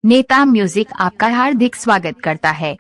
नेता म्यूजिक आपका हार्दिक स्वागत करता है।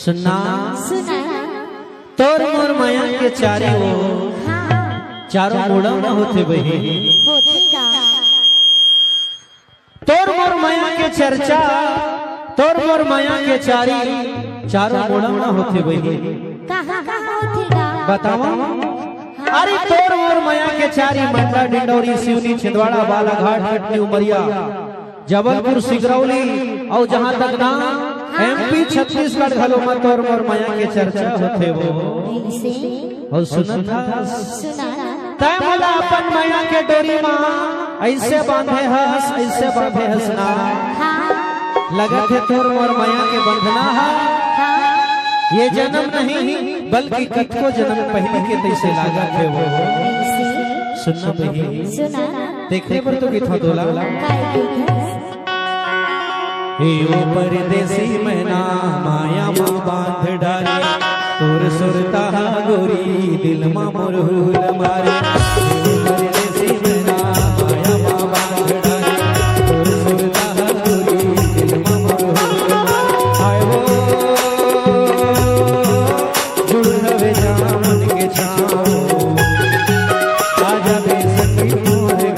सुना तोर मोर माया के चारी वो चारों मोड़ा न होते बही तोर मोर माया के चर्चा तोर मोर माया के चारी चारों मोड़ा न होते बही बतावा। अरे तोर मोर माया के चारी मंडला डिंडौरी सिवनी छिंदवाड़ा बालाघाट कटनी उमरिया जबलपुर सिगरौली और जहां तक ना एमपी छत्तीसगढ़ घलो में तोर मोर माया के चर्चा होते वो और सुनत तय मला अपन माया के डोरी मां ऐसे बांधे हस ना लगत है तोर मोर माया के बंधना है ये जन्म नहीं बल्कि कतको जन्म पहले के तैसे लागत है वो सुनना बही देखने पर तो कितना दोला यो परदेसी मैना माया माँ बांध डाले तोर सुरता गोरी दिल माँ मुरहुल मारे परदेसी मैना माया माँ बांध डाले तोर सुरता गोरी दिल माँ मुरहुल आए वो जुड़ रवे जामन के छाओ आजा बेसकी मोरे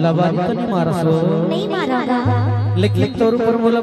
लबारी तो नहीं मारसो नहीं मारूंगा। लेकिन तोर ऊपर बोला